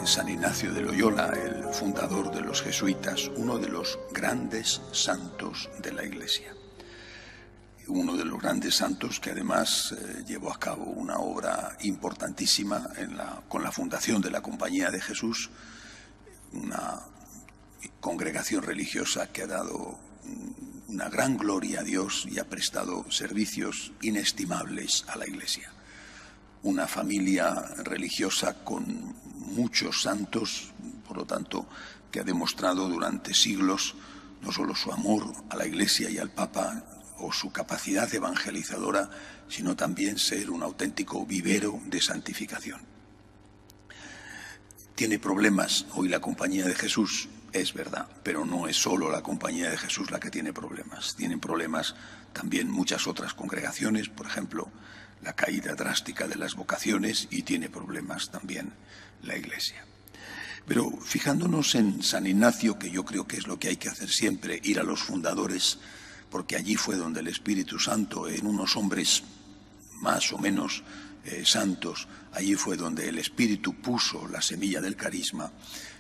de San Ignacio de Loyola, el fundador de los jesuitas, uno de los grandes santos de la Iglesia. Uno de los grandes santos que además llevó a cabo una obra importantísima con la fundación de la Compañía de Jesús, una congregación religiosa que ha dado una gran gloria a Dios y ha prestado servicios inestimables a la Iglesia. Una familia religiosa con muchos santos, por lo tanto, que ha demostrado durante siglos no solo su amor a la Iglesia y al Papa o su capacidad evangelizadora, sino también ser un auténtico vivero de santificación. Tiene problemas hoy la Compañía de Jesús, es verdad, pero no es solo la Compañía de Jesús la que tiene problemas. Tienen problemas también muchas otras congregaciones, por ejemplo, la caída drástica de las vocaciones, y tiene problemas también la Iglesia. Pero fijándonos en San Ignacio, que yo creo que es lo que hay que hacer siempre, ir a los fundadores, porque allí fue donde el Espíritu Santo, en unos hombres más o menos santos, allí fue donde el Espíritu puso la semilla del carisma.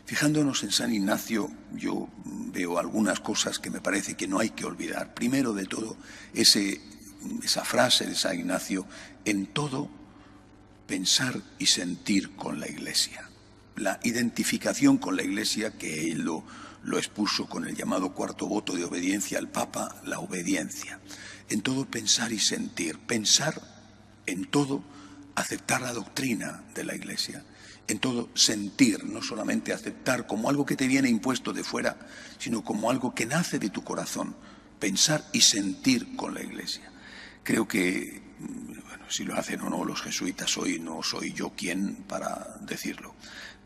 Fijándonos en San Ignacio, yo veo algunas cosas que me parece que no hay que olvidar. Primero de todo, esa frase de San Ignacio: en todo pensar y sentir con la Iglesia. La identificación con la Iglesia, que él lo expuso con el llamado cuarto voto de obediencia al Papa, la obediencia. En todo pensar y sentir. Pensar en todo, aceptar la doctrina de la Iglesia. En todo sentir, no solamente aceptar como algo que te viene impuesto de fuera, sino como algo que nace de tu corazón. Pensar y sentir con la Iglesia. Creo que, bueno, si lo hacen o no los jesuitas hoy, no soy yo quien para decirlo,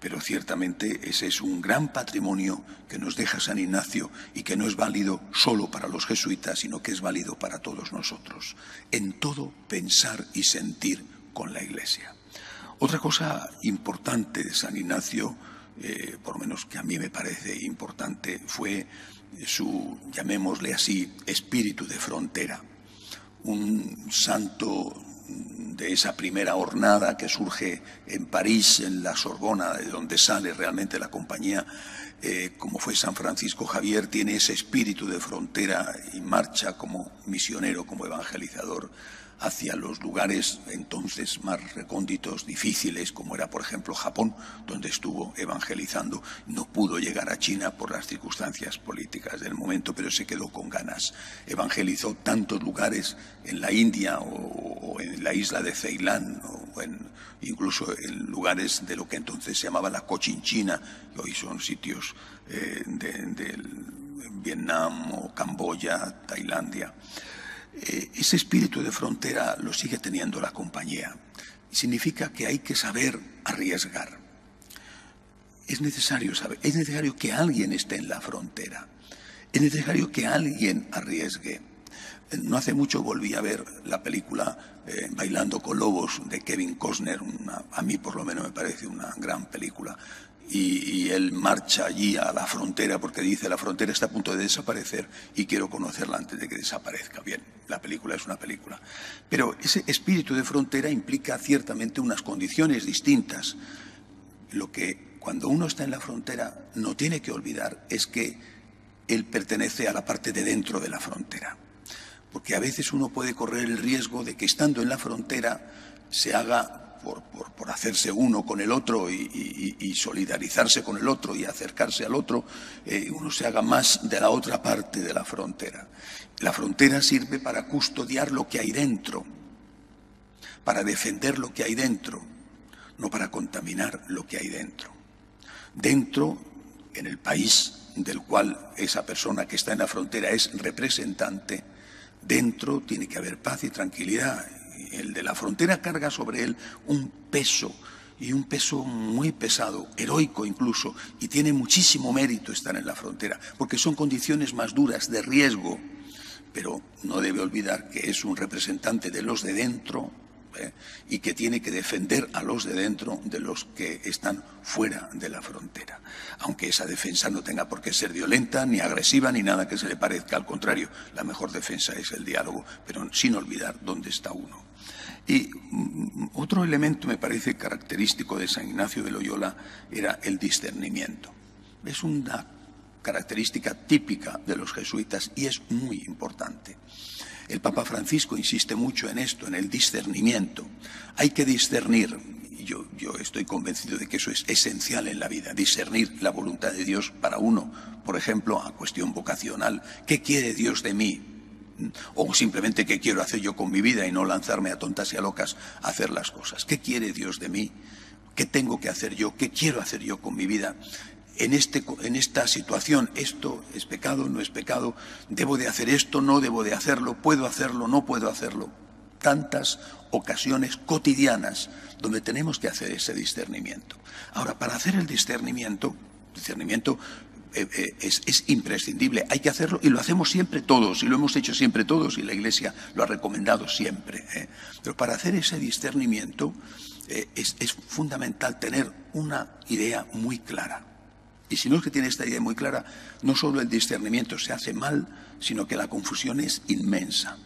pero ciertamente ese es un gran patrimonio que nos deja San Ignacio y que no es válido solo para los jesuitas, sino que es válido para todos nosotros. En todo pensar y sentir con la Iglesia. Otra cosa importante de San Ignacio, por lo menos que a mí me parece importante, fue su, llamémosle así, espíritu de frontera. Un santo de esa primera hornada que surge en París, en la Sorbona, de donde sale realmente la Compañía, como fue San Francisco Javier, tiene ese espíritu de frontera y marcha como misionero, como evangelizador, hacia los lugares entonces más recónditos, difíciles, como era, por ejemplo, Japón, donde estuvo evangelizando. No pudo llegar a China por las circunstancias políticas del momento, pero se quedó con ganas. Evangelizó tantos lugares en la India o en la isla de Ceilán, o incluso en lugares de lo que entonces se llamaba la Cochinchina, que hoy son sitios de Vietnam o Camboya, Tailandia. Ese espíritu de frontera lo sigue teniendo la Compañía. Significa que hay que saber arriesgar. Es necesario saber, es necesario que alguien esté en la frontera. Es necesario que alguien arriesgue. No hace mucho volví a ver la película Bailando con Lobos de Kevin Costner. A mí por lo menos me parece una gran película. Y él marcha allí a la frontera porque dice: la frontera está a punto de desaparecer y quiero conocerla antes de que desaparezca. Bien, la película es una película. Pero ese espíritu de frontera implica ciertamente unas condiciones distintas. Lo que cuando uno está en la frontera no tiene que olvidar es que él pertenece a la parte de dentro de la frontera. Porque a veces uno puede correr el riesgo de que estando en la frontera se haga, por hacerse uno con el otro y solidarizarse con el otro y acercarse al otro, uno se haga más de la otra parte de la frontera. La frontera sirve para custodiar lo que hay dentro, para defender lo que hay dentro, no para contaminar lo que hay dentro. Dentro, en el país del cual esa persona que está en la frontera es representante, dentro tiene que haber paz y tranquilidad. El de la frontera carga sobre él un peso, y un peso muy pesado, heroico incluso, y tiene muchísimo mérito estar en la frontera, porque son condiciones más duras, de riesgo, pero no debe olvidar que es un representante de los de dentro, y que tiene que defender a los de dentro de los que están fuera de la frontera. Aunque esa defensa no tenga por qué ser violenta, ni agresiva, ni nada que se le parezca. Al contrario, la mejor defensa es el diálogo, pero sin olvidar dónde está uno. Y otro elemento me parece característico de San Ignacio de Loyola era el discernimiento. Es una característica típica de los jesuitas y es muy importante. El Papa Francisco insiste mucho en esto, en el discernimiento. Hay que discernir, y yo estoy convencido de que eso es esencial en la vida, discernir la voluntad de Dios para uno. Por ejemplo, a cuestión vocacional, ¿qué quiere Dios de mí? O simplemente qué quiero hacer yo con mi vida y no lanzarme a tontas y a locas a hacer las cosas. ¿Qué quiere Dios de mí? ¿Qué tengo que hacer yo? ¿Qué quiero hacer yo con mi vida? En esta situación, ¿esto es pecado? ¿No es pecado? ¿Debo de hacer esto? ¿No debo de hacerlo? ¿Puedo hacerlo? ¿No puedo hacerlo? Tantas ocasiones cotidianas donde tenemos que hacer ese discernimiento. Ahora, para hacer el discernimiento es imprescindible, hay que hacerlo y lo hacemos siempre todos, y lo hemos hecho siempre todos, y la Iglesia lo ha recomendado siempre. Pero para hacer ese discernimiento es fundamental tener una idea muy clara. Y si no es que tiene esta idea muy clara, no solo el discernimiento se hace mal, sino que la confusión es inmensa.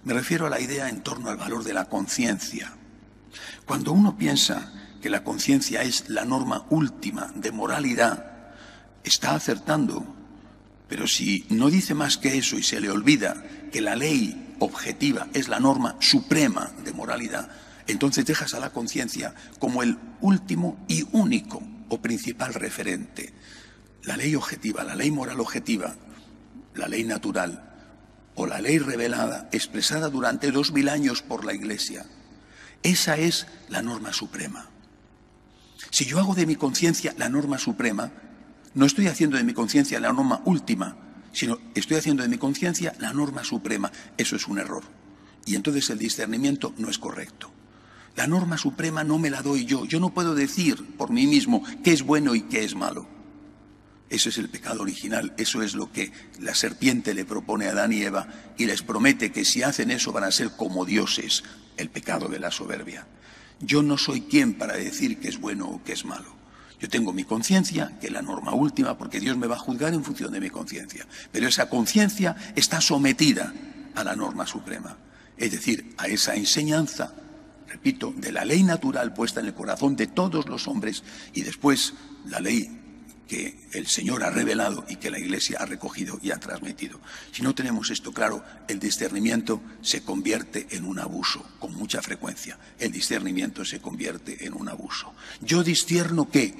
Me refiero a la idea en torno al valor de la conciencia. Cuando uno piensa que la conciencia es la norma última de moralidad, está acertando, pero si no dice más que eso y se le olvida que la ley objetiva es la norma suprema de moralidad, entonces dejas a la conciencia como el último y único o principal referente. La ley objetiva, la ley moral objetiva, la ley natural o la ley revelada, expresada durante 2000 años por la Iglesia, esa es la norma suprema. Si yo hago de mi conciencia la norma suprema, no estoy haciendo de mi conciencia la norma última, sino estoy haciendo de mi conciencia la norma suprema. Eso es un error. Y entonces el discernimiento no es correcto. La norma suprema no me la doy yo. Yo no puedo decir por mí mismo qué es bueno y qué es malo. Eso es el pecado original. Eso es lo que la serpiente le propone a Adán y Eva y les promete que si hacen eso van a ser como dioses. El pecado de la soberbia. Yo no soy quien para decir qué es bueno o qué es malo. Yo tengo mi conciencia, que es la norma última, porque Dios me va a juzgar en función de mi conciencia. Pero esa conciencia está sometida a la norma suprema. Es decir, a esa enseñanza, repito, de la ley natural puesta en el corazón de todos los hombres y después la ley que el Señor ha revelado y que la Iglesia ha recogido y ha transmitido. Si no tenemos esto claro, el discernimiento se convierte en un abuso, con mucha frecuencia. El discernimiento se convierte en un abuso. ¿Yo discierno qué?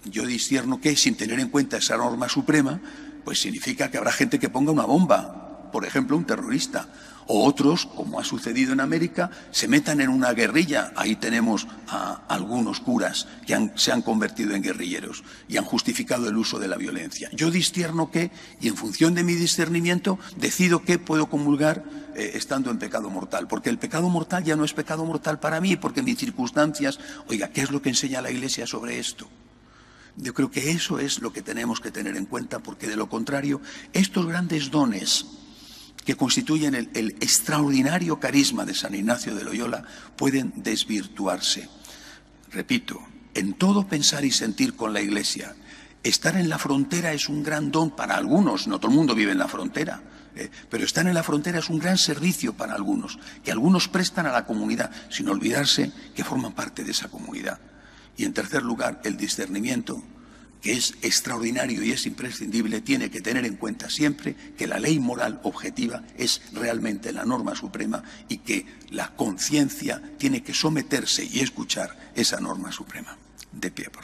Yo discierno qué sin tener en cuenta esa norma suprema, pues significa que habrá gente que ponga una bomba, por ejemplo, un terrorista. O otros, como ha sucedido en América, se metan en una guerrilla. Ahí tenemos a algunos curas que se han convertido en guerrilleros y han justificado el uso de la violencia. Yo discierno qué y en función de mi discernimiento decido qué puedo comulgar estando en pecado mortal. Porque el pecado mortal ya no es pecado mortal para mí, porque mis circunstancias... Oiga, ¿qué es lo que enseña la Iglesia sobre esto? Yo creo que eso es lo que tenemos que tener en cuenta, porque de lo contrario, estos grandes dones que constituyen el extraordinario carisma de San Ignacio de Loyola pueden desvirtuarse. Repito, en todo pensar y sentir con la Iglesia, estar en la frontera es un gran don para algunos, no todo el mundo vive en la frontera, pero estar en la frontera es un gran servicio para algunos, que algunos prestan a la comunidad, sin olvidarse que forman parte de esa comunidad. Y en tercer lugar, el discernimiento, que es extraordinario y es imprescindible, tiene que tener en cuenta siempre que la ley moral objetiva es realmente la norma suprema y que la conciencia tiene que someterse y escuchar esa norma suprema. De pie, por favor.